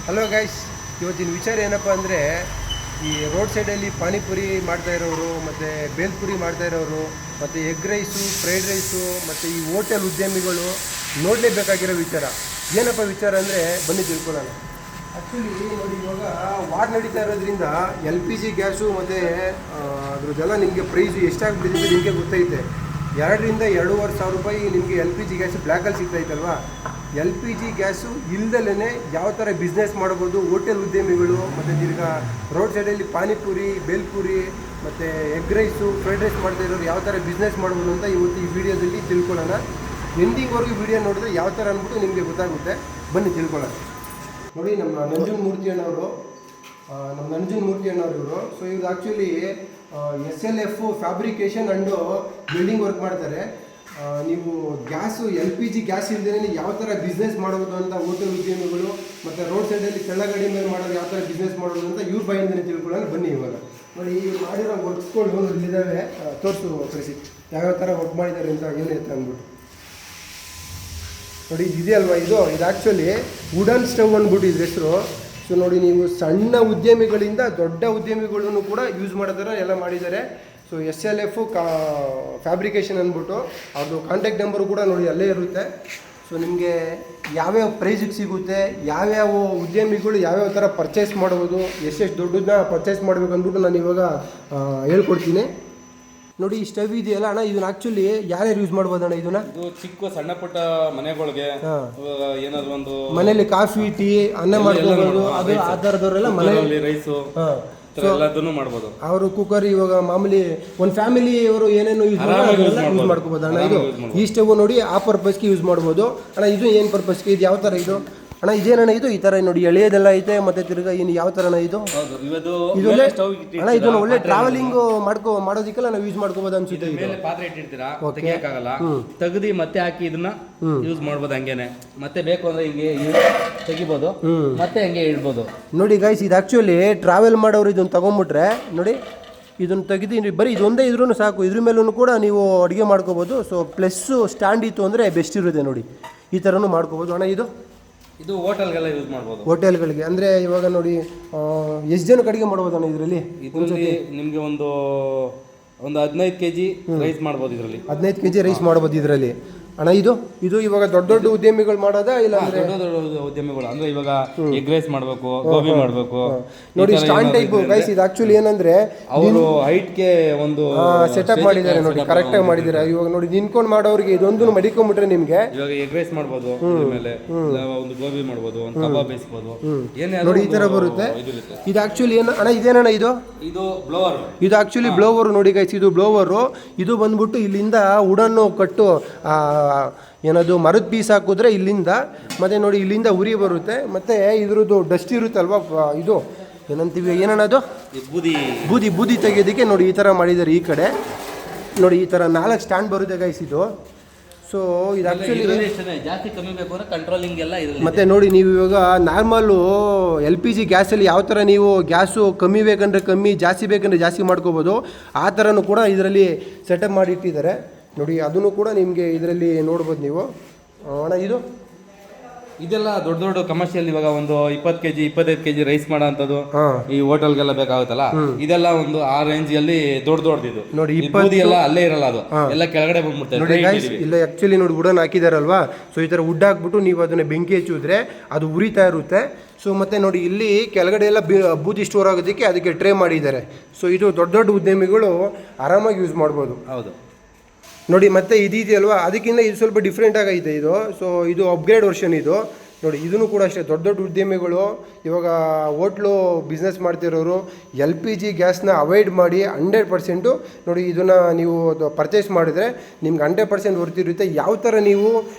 Hello guys, ಇವತ್ತಿನ ವಿಚಾರ ಏನಪ್ಪ ಅಂದರೆ ಈ ರೋಡ್ ಸೈಡಲ್ಲಿ ಪಾನಿಪುರಿ ಮಾಡ್ತಾ ಇರೋರು ಮತ್ತು ಬೇಲ್ಪುರಿ ಮಾಡ್ತಾ ಇರೋರು ಮತ್ತು ಎಗ್ ರೈಸು, ಫ್ರೈಡ್ ರೈಸು ಮತ್ತು ಈ ಹೋಟೆಲ್ ಉದ್ಯಮಿಗಳು ನೋಡಲೇಬೇಕಾಗಿರೋ ವಿಚಾರ ಏನಪ್ಪ ವಿಚಾರ ಅಂದರೆ ಬನ್ನಿ ತಿಳ್ಕೊಳ್ಳೋಣ. ಆ್ಯಕ್ಚುಲಿ ನೋಡಿ, ಇವಾಗ ವಾರ್ ನಡೀತಾ ಇರೋದ್ರಿಂದ LPG ಗ್ಯಾಸು ಮತ್ತು ಅದ್ರದ್ದೆಲ್ಲ ನಿಮಗೆ ಪ್ರೈಸು ಎಷ್ಟಾಗ್ಬಿಟ್ಟಿದೆ ನಿಮಗೆ ಗೊತ್ತೈತೆ. 2,000-2,500 ನಿಮಗೆ LPG ಗ್ಯಾಸು ಬ್ಲ್ಯಾಕಲ್ಲಿ ಸಿಗ್ತಾಯಿತ್ತಲ್ವಾ. LPG ಗ್ಯಾಸು ಇಲ್ದಲೇ ಯಾವ ಥರ ಬಿಸ್ನೆಸ್ ಮಾಡ್ಬೋದು ಹೋಟೆಲ್ ಉದ್ಯಮಿಗಳು ಮತ್ತು ತಿರ್ಗಾ ರೋಡ್ ಸೈಡಲ್ಲಿ ಪಾನಿಪುರಿ, ಬೇಲ್ಪುರಿ ಮತ್ತು ಎಗ್ ರೈಸು, ಫ್ರೈಡ್ ರೈಸ್ ಮಾಡ್ತಾ ಇರೋರು ಯಾವ ಥರ ಬಿಸ್ನೆಸ್ ಮಾಡ್ಬೋದು ಅಂತ ಇವತ್ತು ಈ ವಿಡಿಯೋದಲ್ಲಿ ತಿಳ್ಕೊಳ್ಳೋಣ. ಎಂಡಿಂಗ್ವರೆಗೂ ವಿಡಿಯೋ ನೋಡಿದ್ರೆ ಯಾವ ಥರ ಅಂದ್ಬಿಟ್ಟು ನಿಮಗೆ ಗೊತ್ತಾಗುತ್ತೆ. ಬನ್ನಿ ತಿಳ್ಕೊಳ್ಳೋಣ. ನೋಡಿ, ನಮ್ಮ ನಂಜುನ್ ಮೂರ್ತಿ ಅಣ್ಣವರು ಇವರು. ಸೊ ಇವ್ರು actually SLF fabrication and building work ಮಾಡ್ತಾರೆ. ನೀವು ಗ್ಯಾಸು LPG ಗ್ಯಾಸ್ ಇಲ್ಲದೇ ಯಾವ ಥರ ಬಿಸ್ನೆಸ್ ಮಾಡೋದು ಅಂತ ಹೋಟೆಲ್ ಉದ್ಯಮಿಗಳು ಮತ್ತು ರೋಡ್ ಸೈಡಲ್ಲಿ ತೆಳ್ಳಗಡಿ ಮೇಲೆ ಮಾಡೋದು ಯಾವ ಥರ ಬಿಸ್ನೆಸ್ ಮಾಡೋದು ಅಂತ ಇವ್ರ ಬಾಯಿಂದನೇ ತಿಳ್ಕೊಳ್ಳೋಣ. ಬನ್ನಿ ಇವಾಗ. ನೋಡಿ, ಇವ್ರು ಮಾಡಿರೋ ವರ್ಕ್ಸ್ಗಳು ಇಲ್ಲಿದ್ದಾವೆ, ತೋರಿಸು ಕಳಿಸಿ ಯಾವ್ಯಾವ ಥರ ವರ್ಕ್ ಮಾಡಿದ್ದಾರೆ ಅಂತ ಏನಿರುತ್ತೆ ಅಂದ್ಬಿಟ್ಟು. ನೋಡಿ, ಇದೆ ಅಲ್ವಾ ಇದು ಆ್ಯಕ್ಚುಲಿ ವುಡನ್ ಸ್ಟವ್ ಅಂದ್ಬಿಟ್ಟು ಇದ್ರ ಹೆಸರು. ಸೊ ನೋಡಿ, ನೀವು ಸಣ್ಣ ಉದ್ಯಮಿಗಳಿಂದ ದೊಡ್ಡ ಉದ್ಯಮಿಗಳನ್ನು ಕೂಡ ಯೂಸ್ ಮಾಡೋದರ ಎಲ್ಲ ಮಾಡಿದ್ದಾರೆ. ಸೊ SLF ಫ್ಯಾಬ್ರಿಕೇಷನ್ ಅಂದ್ಬಿಟ್ಟು ಅದು ಕಾಂಟ್ಯಾಕ್ಟ್ ನಂಬರು ಕೂಡ ನೋಡಿ ಅಲ್ಲೇ ಇರುತ್ತೆ. ಸೊ ನಿಮಗೆ ಯಾವ್ಯಾವ ಪ್ರೈಸಿಗೆ ಸಿಗುತ್ತೆ, ಯಾವ್ಯಾವ ಉದ್ಯಮಿಗಳು ಯಾವ್ಯಾವ ಥರ ಪರ್ಚೇಸ್ ಮಾಡ್ಬೋದು, ಎಷ್ಟೆಷ್ಟು ದೊಡ್ಡದನ್ನ ಪರ್ಚೇಸ್ ಮಾಡಬೇಕು ಅಂದ್ಬಿಟ್ಟು ನಾನು ಇವಾಗ ಹೇಳ್ಕೊಡ್ತೀನಿ. ನೋಡಿ, ಈ ಸ್ಟವ್ ಇದೆಯಲ್ಲ ಅಣ್ಣ, ಇದನ್ನ ಆಕ್ಚುಲಿ ಯಾರ್ಯಾರು ಯೂಸ್ ಮಾಡ್ಬೋದು ಅಣ್ಣ? ಇದನ್ನ ಚಿಕ್ಕ ಸಣ್ಣ ಪುಟ್ಟ ಮನೆಗಳಿಗೆ ಏನಾದ್ರು ಒಂದು ಮನೇಲಿ ಕಾಫಿ, ಟೀ, ಅನ್ನ ಮಾಡ್ಕೋಬಹುದು. ಅದು ಆ ಥರದವರೆಲ್ಲ ಮನೆಯಲ್ಲಿ ರೈಸು ಎಲ್ಲದನ್ನು ಮಾಡ್ಬೋದು. ಅವರು ಕುಕ್ಕರ್ ಇವಾಗ ಮಾಮೂಲಿ ಒಂದು ಫ್ಯಾಮಿಲಿ ಅವರು ಏನೇನು ಯೂಸ್ ಮಾಡ್ಕೋಬೋದು ಅಣ್ಣ. ಇದು ಈ ಸ್ಟವ್ ನೋಡಿ ಆ ಪರ್ಪಸ್ಗೆ ಯೂಸ್ ಮಾಡ್ಬೋದು ಅಣ್ಣ. ಇದು ಏನು ಪರ್ಪಸ್ಗೆ? ಇದು ಯಾವ ಥರ ಇದು ಅಣ್ಣ? ಇದೇನಣ್ಣ ಇದು? ಈ ಥರ ನೋಡಿ ಎಳೆಯೋದೆಲ್ಲ ಐತೆ. ಮತ್ತೆ ತಿರ್ಗಾ ಇನ್ನು ಯಾವ ಥರನ ಇದು? ಇದು ಅಣ್ಣ, ಇದನ್ನು ಒಳ್ಳೆ ಟ್ರಾವೆಲಿಂಗ್ ಮಾಡೋದಕ್ಕೆಲ್ಲ ನಾವು ಯೂಸ್ ಮಾಡ್ಕೋಬೋದು ಅನ್ಸುತ್ತೆ. ಮೇಲೆ ಪಾತ್ರೆ ಇಟ್ಟಿರ್ತೀರಾ, ತೆಗಿಯಕ್ಕಾಗಲ್ಲ, ತೆಗ್ದು ಮತ್ತೆ ಹಾಕಿ ಇದನ್ನ ಯೂಸ್ ಮಾಡ್ಬೋದು. ಹಂಗೇನೆ ಮತ್ತೆ ಬೇಕು ಅಂದ್ರೆ ಹಿಂಗೆ ತೆಗಿಬೋದು, ಮತ್ತೆ ಹಂಗೆ ಇಡ್ಬೋದು. ನೋಡಿ ಗೈಸ್, ಇದು ಆ್ಯಕ್ಚುಲಿ ಟ್ರಾವೆಲ್ ಮಾಡೋರು ಇದನ್ನು ತಗೊಂಡ್ಬಿಟ್ರೆ ನೋಡಿ, ಇದನ್ನು ತೆಗೆದು ಬರೀ ಇದೊಂದೇ ಇದ್ರೂ ಸಾಕು. ಇದ್ರ ಮೇಲೂ ಕೂಡ ನೀವು ಅಡುಗೆ ಮಾಡ್ಕೋಬೋದು. ಸೊ ಪ್ಲಸ್ಸು ಸ್ಟ್ಯಾಂಡ್ ಇತ್ತು ಅಂದರೆ ಬೆಸ್ಟ್ ಇರುತ್ತೆ. ನೋಡಿ, ಈ ಥರನೂ ಮಾಡ್ಕೋಬೋದು ಅಣ್ಣ. ಇದು ಹೋಟೆಲ್ಗೆಲ್ಲ ಯೂಸ್ ಮಾಡ್ಬೋದು. ಹೋಟೆಲ್ಗಳಿಗೆ ಅಂದರೆ ಇವಾಗ ನೋಡಿ ಎಷ್ಟು ಜನಕ್ಕೆ ಅಡುಗೆ ಮಾಡ್ಬೋದು ಅಣ್ಣ ಇದರಲ್ಲಿ? ನಿಮಗೆ ಒಂದು 15 kg ರೈಸ್ ಮಾಡ್ಬೋದು ಇದರಲ್ಲಿ. 15 kg ರೈಸ್ ಮಾಡ್ಬೋದು ಇದರಲ್ಲಿ ಅಣ್ಣ. ಇದು ಇವಾಗ ದೊಡ್ಡ ದೊಡ್ಡ ಉದ್ಯಮಿಗಳು ಮಾಡೋದಾ ಇಲ್ಲ ಅಂದ್ರೆ? ದೊಡ್ಡ ಉದ್ಯಮಿಗಳು ಅಂದ್ರೆ ಇವಾಗ ಎಗ್ ರೈಸ್ ಮಾಡಬೇಕು, ಗೋಬಿ ಮಾಡಬೇಕು. ನೋಡಿ, ಸ್ಟ್ಯಾಂಡ್ ಟೈಪ್ ಗೈಸ್. ಇದು ಆಕ್ಚುಲಿ ಏನಂದ್ರೆ ಅವರು ಹೈಟ್ಗೆ ಒಂದು ಸೆಟಪ್ ಮಾಡಿದ್ದಾರೆ. ನೋಡಿ, ಕರೆಕ್ಟ್ ಆಗಿ ಮಾಡಿದ್ದಾರೆ. ಇವಾಗ ನೋಡಿ, ನಿಂತ್ಕೊಂಡು ಮಾಡೋರಿಗೆ ಇದೊಂದು ಮಡಿಕೊಂಡ್ಬಿಟ್ರೆ ನಿಮ್ಗೆ ಇವಾಗ ಎಗ್ ರೈಸ್ ಮಾಡ್ಬೋದು, ಮೇಲೆ ಒಂದು ಗೋಬಿ ಮಾಡ್ಬೋದು, ಒಂದು ಕಬಾಬ್ ಬೇಯಿಸಬಹುದು. ನೋಡಿ, ಈ ತರ ಬರುತ್ತೆ. ಇದು ಆಕ್ಚುಲಿ ಏನು ಅಣ್ಣ? ಇದೇನಣ್ಣ ಇದು? ಇದು ಬ್ಲೋವರ್. ಇದು ಆಕ್ಚುಲಿ ಬ್ಲೋವರ್. ನೋಡಿ ಗೈಸ್, ಇದು ಬ್ಲೋವರು. ಇದು ಬಂದ್ಬಿಟ್ಟು ಇಲ್ಲಿಂದ ಉಡನ್ನು ಕಟ್ಟು ಏನದು ಮರದ ಪೀಸ್ ಹಾಕಿದ್ರೆ ಇಲ್ಲಿಂದ, ಮತ್ತು ನೋಡಿ ಇಲ್ಲಿಂದ ಉರಿ ಬರುತ್ತೆ. ಮತ್ತು ಇದ್ರದ್ದು ಡಸ್ಟ್ ಇರುತ್ತಲ್ವ, ಇದು ಏನಂತೀವಿ, ಏನನ್ನೋದು ಬೂದಿ ತೆಗೆಯೋದಕ್ಕೆ ನೋಡಿ ಈ ಥರ ಮಾಡಿದ್ದಾರೆ. ಈ ಕಡೆ ನೋಡಿ, ಈ ಥರ 4 ಸ್ಟ್ಯಾಂಡ್ ಬರುತ್ತೆ ಗೈಸ್ ಇದು. ಸೊ ಇದು ಆ್ಯಕ್ಚುಲಿ ಜಾಸ್ತಿ ಕಮ್ಮಿ ಬೇಕು ಅಂದರೆ ಕಂಟ್ರೋಲಿಂಗ್ ಎಲ್ಲ ಇದೆ. ಮತ್ತು ನೋಡಿ, ನೀವು ಇವಾಗ ನಾರ್ಮಲ್ಲು LPG ಗ್ಯಾಸಲ್ಲಿ ಯಾವ ಥರ ನೀವು ಗ್ಯಾಸು ಕಮ್ಮಿ ಬೇಕಂದರೆ ಕಮ್ಮಿ, ಜಾಸ್ತಿ ಬೇಕಂದರೆ ಜಾಸ್ತಿ ಮಾಡ್ಕೋಬೋದು. ಆ ಥರನೂ ಕೂಡ ಇದರಲ್ಲಿ ಸೆಟಪ್ ಮಾಡಿಟ್ಟಿದ್ದಾರೆ. ನೋಡಿ, ಅದನ್ನು ಕೂಡ ನಿಮಗೆ ಇದರಲ್ಲಿ ನೋಡ್ಬೋದು ನೀವು ಅಣ್ಣ. ಇದೆಲ್ಲ ದೊಡ್ಡ ದೊಡ್ಡ ಕಮರ್ಷಿಯಲ್ ಇವಾಗ ಒಂದು 20 kg 25 kg ರೈಸ್ ಮಾಡೋ ಅಂಥದ್ದು ಈ ಹೋಟೆಲ್ಗೆಲ್ಲ ಬೇಕಾಗುತ್ತಲ್ಲ, ಇದೆಲ್ಲ ಒಂದು ಆ ರೇಂಜ್ ಅಲ್ಲಿ ದೊಡ್ಡದಿದು. ನೋಡಿ, 20 ಎಲ್ಲ ಅಲ್ಲೇ ಇರಲ್ಲ, ಅದು ಎಲ್ಲ ಕೆಳಗಡೆ ಬಂದ್ಬಿಡ್ತಾರೆ. ಇಲ್ಲ ಆ್ಯಕ್ಚುಲಿ ನೋಡಿ, ವುಡನ್ ಹಾಕಿದಾರಲ್ವಾ. ಸೊ ಈ ಥರ ವುಡ್ ಹಾಕ್ಬಿಟ್ಟು ನೀವು ಅದನ್ನ ಬೆಂಕಿ ಹಚ್ಚಿದ್ರೆ ಅದು ಉರಿತಾ ಇರುತ್ತೆ. ಸೊ ಮತ್ತೆ ನೋಡಿ, ಇಲ್ಲಿ ಕೆಳಗಡೆ ಎಲ್ಲ ಬೂದಿ ಸ್ಟೋರ್ ಆಗೋದಕ್ಕೆ ಅದಕ್ಕೆ ಟ್ರೇ ಮಾಡಿದ್ದಾರೆ. ಸೊ ಇದು ದೊಡ್ಡ ದೊಡ್ಡ ಉದ್ಯಮಿಗಳು ಆರಾಮಾಗಿ ಯೂಸ್ ಮಾಡ್ಬೋದು. ಹೌದು ನೋಡಿ, ಮತ್ತೆ ಇದೆಯಲ್ವಾ, ಅದಕ್ಕಿಂತ ಇದು ಸ್ವಲ್ಪ ಡಿಫ್ರೆಂಟ್ ಆಗೈತೆ ಇದು. ಸೊ ಇದು ಅಪ್ಗ್ರೇಡ್ ವರ್ಷನ್ ಇದು. ನೋಡಿ, ಇದನ್ನು ಕೂಡ ಅಷ್ಟೇ ದೊಡ್ಡ ದೊಡ್ಡ ಉದ್ಯಮಿಗಳು ಇವಾಗ ಹೋಟ್ಲು ಬಿಸ್ನೆಸ್ ಮಾಡ್ತಿರೋರು LPG ಗ್ಯಾಸ್ನ ಅವಾಯ್ಡ್ ಮಾಡಿ 100% ನೋಡಿ, ಇದನ್ನು ನೀವು ಪರ್ಚೇಸ್ ಮಾಡಿದ್ರೆ ನಿಮ್ಗೆ 100% ವರ್ತಿರುತ್ತೆ. ಯಾವ ಥರ ನೀವು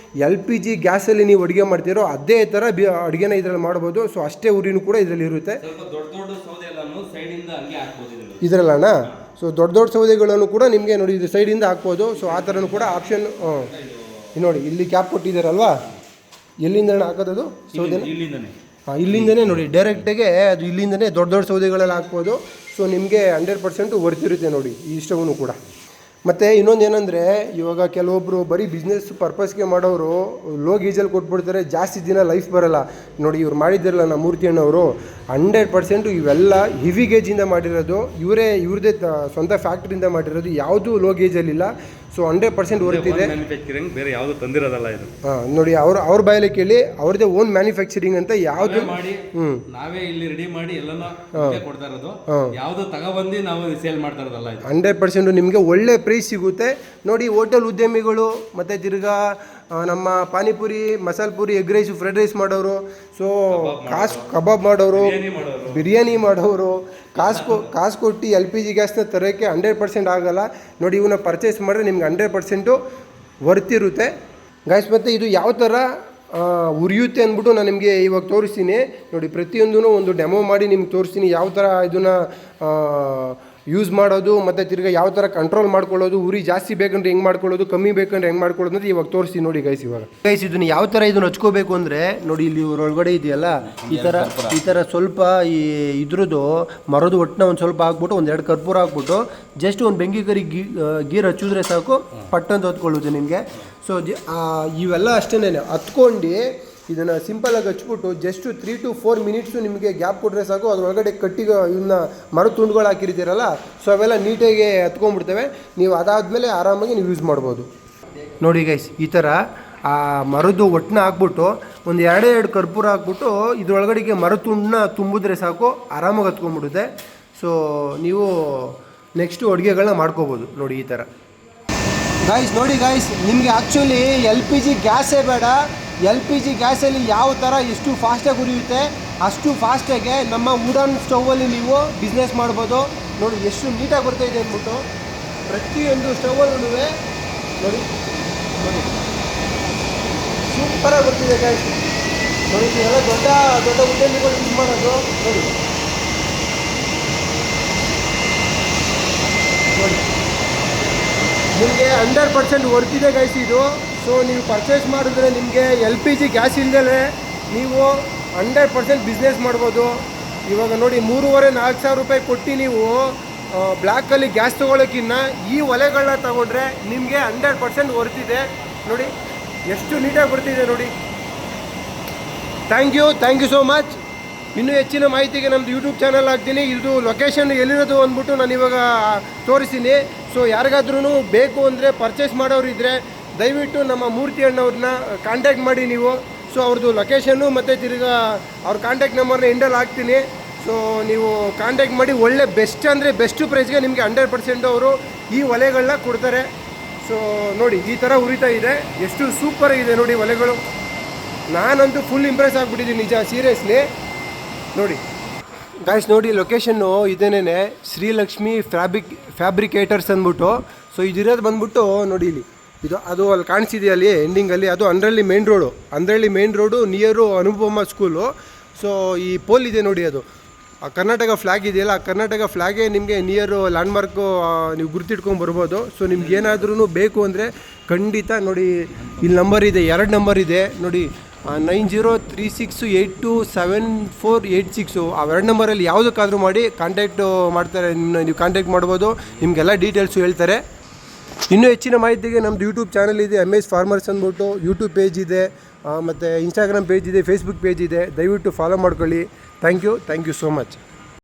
LPG ಗ್ಯಾಸಲ್ಲಿ ನೀವು ಅಡುಗೆ ಮಾಡ್ತೀರೋ ಅದೇ ಥರ ಅಡುಗೆನ ಇದರಲ್ಲಿ ಮಾಡ್ಬೋದು. ಸೊ ಅಷ್ಟೇ ಉರಿನೂ ಕೂಡ ಇದರಲ್ಲಿ ಇರುತ್ತೆ ಇದರಲ್ಲಣ್ಣ. ಸೊ ದೊಡ್ಡ ದೊಡ್ಡ ಸೌದೆಗಳನ್ನು ಕೂಡ ನಿಮಗೆ ನೋಡಿ ಇದು ಸೈಡಿಂದ ಹಾಕ್ಬೋದು. ಸೊ ಆ ಥರನೂ ಕೂಡ ಆಪ್ಷನ್ ನೋಡಿ, ಇಲ್ಲಿ ಕ್ಯಾಪ್ ಕೊಟ್ಟಿದ್ದಾರಲ್ವಾ, ಎಲ್ಲಿಂದ ಹಾಕೋದು ಸೌದೆನ? ಇಲ್ಲಿಂದನೇ ನೋಡಿ, ಡೈರೆಕ್ಟಾಗೆ ಅದು ಇಲ್ಲಿಂದನೇ ದೊಡ್ಡ ದೊಡ್ಡ ಸೌದೆಗಳೆಲ್ಲ ಹಾಕ್ಬೋದು. ಸೊ ನಿಮಗೆ 100% ವರ್ತಿರುತ್ತೆ ನೋಡಿ ಈ ಸ್ಟವ್ನು ಕೂಡ. ಮತ್ತು ಇನ್ನೊಂದು ಏನಂದರೆ ಇವಾಗ ಕೆಲವೊಬ್ಬರು ಬರೀ ಬಿಸ್ನೆಸ್ ಪರ್ಪಸ್ಗೆ ಮಾಡೋರು ಲೋ ಗೇಜಲ್ಲಿ ಕೊಟ್ಬಿಡ್ತಾರೆ, ಜಾಸ್ತಿ ದಿನ ಲೈಫ್ ಬರೋಲ್ಲ. ನೋಡಿ ಇವ್ರು ಮಾಡಿದ್ದಾರಲ್ಲ ನಮ್ಮ ಮೂರ್ತಿ ಅಣ್ಣವರು 100% ಇವೆಲ್ಲ ಹೆವಿ ಗೇಜಿಂದ ಮಾಡಿರೋದು, ಇವ್ರದ್ದೇ ಸ್ವಂತ ಫ್ಯಾಕ್ಟ್ರಿಯಿಂದ ಮಾಡಿರೋದು, ಯಾವುದೂ ಲೋ ಗೇಜಲ್ಲಿಲ್ಲ. ಸೊ 100% ವರ್ತ್ ಇದೆ. ಮ್ಯಾನುಫ್ಯಾಕ್ಚರಿಂಗ್ ಬೇರೆ ಯಾವುದು ತಂದಿರೋದಲ್ಲ ಇದು. ನೋಡಿ ಅವ್ರ ಬಾಯಲ್ಲಿ ಕೇಳಿ, ಅವ್ರದ್ದೇ ಓನ್ ಮ್ಯಾನುಫ್ಯಾಕ್ಚರಿಂಗ್ ಅಂತ ಯಾವುದು ಮಾಡಿ ನಾವೇ ಇಲ್ಲಿ ರೆಡಿ ಮಾಡಿ ಎಲ್ಲನೂ ಕೊಡ್ತಾ ಇರೋದು, ಯಾವುದು ತಗೊಬಂದು ನಾವು ಸೇಲ್ ಮಾಡ್ತಾ ಇರೋದಲ್ಲ. 100% ನಿಮಗೆ ಒಳ್ಳೆ ಪ್ರೈಸ್ ಸಿಗುತ್ತೆ. ನೋಡಿ ಹೋಟೆಲ್ ಉದ್ಯಮಿಗಳು ಮತ್ತು ತಿರ್ಗಾ ನಮ್ಮ ಪಾನಿಪುರಿ, ಮಸಾಲೆ puri, egg rice, fried rice ಮಾಡೋರು, ಸೊ ಕಬಾಬ್ ಮಾಡೋರು, ಬಿರಿಯಾನಿ ಮಾಡೋರು, ಕಾಸು ಕೊಟ್ಟು LPG ಗ್ಯಾಸ್ನ ತರೋಕ್ಕೆ 100% ಆಗಲ್ಲ. ನೋಡಿ ಇವನ್ನ ಪರ್ಚೇಸ್ ಮಾಡಿದ್ರೆ ನಿಮ್ಗೆ 100% ವರ್ತ್ ಇರುತ್ತೆ ಗೈಸ್. ಮತ್ತು ಇದು ಯಾವ ಥರ ಉರಿಯುತ್ತೆ ಅಂದ್ಬಿಟ್ಟು ನಾನು ನಿಮಗೆ ಇವಾಗ ತೋರಿಸ್ತೀನಿ. ನೋಡಿ ಪ್ರತಿಯೊಂದೂ ಒಂದು ಡೆಮೋ ಮಾಡಿ ನಿಮ್ಗೆ ತೋರಿಸ್ತೀನಿ, ಯಾವ ಥರ ಇದನ್ನು ಯೂಸ್ ಮಾಡೋದು, ಮತ್ತು ತಿರ್ಗಿ ಯಾವ ಥರ ಕಂಟ್ರೋಲ್ ಮಾಡ್ಕೊಳ್ಳೋದು, ಉರಿ ಜಾಸ್ತಿ ಬೇಕಂದ್ರೆ ಹೆಂಗೆ ಮಾಡ್ಕೊಳ್ಳೋದು, ಕಮ್ಮಿ ಬೇಕಂದ್ರೆ ಹೆಂಗೆ ಮಾಡ್ಕೊಳ್ಳೋದು ಅಂತ ಇವಾಗ ತೋರಿಸ್ತೀನಿ ನೋಡಿ ಗೈಸ್. ಇವಾಗ ಗೈಸ್ ಇದನ್ನು ಯಾವ ಥರ ಇದನ್ನು ಹಚ್ಕೋಬೇಕು ಅಂದರೆ, ನೋಡಿ ಇಲ್ಲಿ ಒಳಗಡೆ ಇದೆಯಲ್ಲ, ಈ ಥರ ಸ್ವಲ್ಪ ಈ ಇದ್ರದ್ದು ಮರದ ಒಟ್ಟನ್ನ ಒಂದು ಸ್ವಲ್ಪ ಹಾಕ್ಬಿಟ್ಟು, ಒಂದು 2 ಕರ್ಪೂರ ಹಾಕ್ಬಿಟ್ಟು ಜಸ್ಟ್ ಒಂದು ಬೆಂಕಿ ಕರಿ ಗೀರ್ ಹಚ್ಚಿದ್ರೆ ಸಾಕು, ಪಟ್ಟಂತ ಹೊತ್ಕೊಳ್ಳೋದು ನಿಮಗೆ. ಸೊ ಇವೆಲ್ಲ ಅಷ್ಟೇ ಹತ್ಕೊಂಡು ಇದನ್ನು ಸಿಂಪಲಾಗಿ ಹಚ್ಬಿಟ್ಟು ಜಸ್ಟ್ 3 to 4 ಮಿನಿಟ್ಸು ನಿಮಗೆ ಗ್ಯಾಪ್ ಕೊಟ್ಟರೆ ಸಾಕು. ಅದರೊಳಗಡೆ ಕಟ್ಟಿಗೆ ಇವನ್ನ ಮರದ ತುಂಡುಗಳು ಹಾಕಿರ್ತೀರಲ್ಲ, ಸೊ ಅವೆಲ್ಲ ನೀಟಾಗಿ ಹತ್ಕೊಂಡ್ಬಿಡ್ತವೆ. ನೀವು ಅದಾದಮೇಲೆ ಆರಾಮಾಗಿ ನೀವು ಯೂಸ್ ಮಾಡ್ಬೋದು. ನೋಡಿ ಗೈಸ್ ಈ ಥರ ಆ ಮರದ್ದು ಒಟ್ಟನ್ನ ಹಾಕ್ಬಿಟ್ಟು ಒಂದು 2 ಕರ್ಪೂರ ಹಾಕ್ಬಿಟ್ಟು ಇದ್ರೊಳಗಡೆಗೆ ಮರದ ತುಂಡನ್ನ ತುಂಬಿದ್ರೆ ಸಾಕು, ಆರಾಮಾಗಿ ಹತ್ಕೊಂಡ್ಬಿಡುತ್ತೆ. ಸೊ ನೀವು ನೆಕ್ಸ್ಟು ಅಡುಗೆಗಳನ್ನ ಮಾಡ್ಕೋಬೋದು ನೋಡಿ ಈ ಥರ ಗಾಯ್ಸ್. ನೋಡಿ ಗಾಯ್ಸ್, ನಿಮಗೆ ಆ್ಯಕ್ಚುಲಿ LPG ಗ್ಯಾಸೇ ಬೇಡ. LPG ಗ್ಯಾಸಲ್ಲಿ ಯಾವ ಥರ ಎಷ್ಟು ಫಾಸ್ಟಾಗಿ ಉರಿಯುತ್ತೆ ಅಷ್ಟು ಫಾಸ್ಟಾಗೆ ನಮ್ಮ ವುಡನ್ ಸ್ಟೌವಲ್ಲಿ ನೀವು ಬಿಸ್ನೆಸ್ ಮಾಡ್ಬೋದು. ನೋಡಿ ಎಷ್ಟು ನೀಟಾಗಿ ಬರ್ತಾಯಿದೆ ಅಂದ್ಬಿಟ್ಟು ಪ್ರತಿಯೊಂದು ಸ್ಟೌವಲ್ಲೂ ನೋಡಿ ನೋಡಿ ಸೂಪರಾಗಿ ಬರ್ತಿದೆ ಗಾಯ್ಸ್. ನೋಡಿ ಎಲ್ಲ ದೊಡ್ಡ ದೊಡ್ಡ ಉದ್ಯಮಿಗಳು ಯೂಸ್ ಮಾಡೋದು ನೋಡಿ ನೋಡಿ ನಿಮಗೆ 100% ವರ್ತಿದೆ ಗೈಸ್ ಇದು. ಸೊ ನೀವು ಪರ್ಚೇಸ್ ಮಾಡಿದ್ರೆ ನಿಮಗೆ LPG ಗ್ಯಾಸ್ ಇಲ್ಲದೆ ನೀವು 100% ಬಿಸ್ನೆಸ್ ಮಾಡ್ಬೋದು. ಇವಾಗ ನೋಡಿ 3,500-4 ಸಾವಿರ ರೂಪಾಯಿ ಕೊಟ್ಟು ನೀವು ಬ್ಲ್ಯಾಕಲ್ಲಿ ಗ್ಯಾಸ್ ತೊಗೊಳೋಕ್ಕಿಂತ ಈ ಒಲೆಗಳನ್ನ ತಗೊಂಡ್ರೆ ನಿಮಗೆ 100% ವರ್ತಿದೆ. ನೋಡಿ ಎಷ್ಟು ನೀಟಾಗಿ ಬರ್ತಿದೆ ನೋಡಿ. Thank you so much. ಇನ್ನೂ ಹೆಚ್ಚಿನ ಮಾಹಿತಿಗೆ ನಮ್ಮದು ಯೂಟ್ಯೂಬ್ ಚಾನಲ್ ಹಾಕ್ತೀನಿ. ಇದು ಲೊಕೇಶನ್ ಎಲ್ಲಿರೋದು ಅಂದ್ಬಿಟ್ಟು ನಾನು ಇವಾಗ ತೋರಿಸ್ತೀನಿ. ಸೊ ಯಾರಿಗಾದ್ರೂ ಬೇಕು ಅಂದರೆ ಪರ್ಚೇಸ್ ಮಾಡೋರು ಇದ್ದರೆ ದಯವಿಟ್ಟು ನಮ್ಮ ಮೂರ್ತಿ ಅಣ್ಣವ್ರನ್ನ ಕಾಂಟ್ಯಾಕ್ಟ್ ಮಾಡಿ ನೀವು. ಸೊ ಅವ್ರದ್ದು ಲೊಕೇಶನ್ನು ಮತ್ತು ತಿರ್ಗಾ ಅವ್ರ ಕಾಂಟ್ಯಾಕ್ಟ್ ನಂಬರ್ನ ಎಂಡಲ್ಲಿ ಹಾಕ್ತೀನಿ. ಸೊ ನೀವು ಕಾಂಟ್ಯಾಕ್ಟ್ ಮಾಡಿ ಒಳ್ಳೆ ಬೆಸ್ಟ್ ಪ್ರೈಸ್ಗೆ ನಿಮಗೆ 100% ಅವರು ಈ ಒಲೆಗಳನ್ನ ಕೊಡ್ತಾರೆ. ಸೊ ನೋಡಿ ಈ ಥರ ಉರಿತಾ ಇದೆ, ಎಷ್ಟು ಸೂಪರಾಗಿದೆ ನೋಡಿ ಒಲೆಗಳು. ನಾನಂತೂ ಫುಲ್ ಇಂಪ್ರೆಸ್ ಆಗಿಬಿಟ್ಟಿದ್ದೀನಿ ನಿಜ, ಸೀರಿಯಸ್ಲಿ. ನೋಡಿ ಗಾಯ್ಸ್, ನೋಡಿ ಲೊಕೇಶನ್ನು ಇದೇನೇ ಶ್ರೀಲಕ್ಷ್ಮಿ ಫ್ಯಾಬ್ರಿಕೇಟರ್ಸ್ ಅಂದ್ಬಿಟ್ಟು. ಸೊ ಇದಿರೋದು ಬಂದ್ಬಿಟ್ಟು ನೋಡಿ ಇಲ್ಲಿ ಅದು ಅಲ್ಲಿ ಕಾಣಿಸಿದೆ ಅಲ್ಲಿ ಎಂಡಿಂಗಲ್ಲಿ, ಅದು ಅಂದ್ರಳ್ಳಿ ಮೇನ್ ರೋಡು ನಿಯರು ಅನುಪಮ ಸ್ಕೂಲು. ಸೊ ಈ ಪೋಲ್ ಇದೆ ನೋಡಿ, ಅದು ಕರ್ನಾಟಕ ಫ್ಲ್ಯಾಗ್ ಇದೆಯಲ್ಲ, ಆ ಕರ್ನಾಟಕ ಫ್ಲ್ಯಾಗೇ ನಿಮಗೆ ನಿಯರು ಲ್ಯಾಂಡ್ಮಾರ್ಕು ನೀವು ಗುರ್ತಿಟ್ಕೊಂಡು ಬರ್ಬೋದು. ಸೊ ನಿಮ್ಗೆ ಏನಾದ್ರೂ ಬೇಕು ಅಂದರೆ ಖಂಡಿತ ನೋಡಿ ಇಲ್ಲಿ ನಂಬರ್ ಇದೆ, 2 ನಂಬರ್ ಇದೆ ನೋಡಿ, 9036827486. ಆ 2 ನಂಬರಲ್ಲಿ ಯಾವುದಕ್ಕಾದರೂ ಮಾಡಿ ಕಾಂಟ್ಯಾಕ್ಟ್ ಮಾಡ್ತಾರೆ, ನೀವು ಕಾಂಟ್ಯಾಕ್ಟ್ ಮಾಡ್ಬೋದು, ನಿಮಗೆಲ್ಲ ಡೀಟೇಲ್ಸು ಹೇಳ್ತಾರೆ. ಇನ್ನೂ ಹೆಚ್ಚಿನ ಮಾಹಿತಿಗೆ ನಮ್ಮದು ಯೂಟ್ಯೂಬ್ ಚಾನಲ್ ಇದೆ, MS ಫಾರ್ಮರ್ಸ್ ಅಂದ್ಬಿಟ್ಟು ಯೂಟ್ಯೂಬ್ ಪೇಜ್ ಇದೆ, ಮತ್ತು ಇನ್ಸ್ಟಾಗ್ರಾಮ್ ಪೇಜ್ ಇದೆ, ಫೇಸ್ಬುಕ್ ಪೇಜ್ ಇದೆ. ದಯವಿಟ್ಟು ಫಾಲೋ ಮಾಡ್ಕೊಳ್ಳಿ. Thank you so much.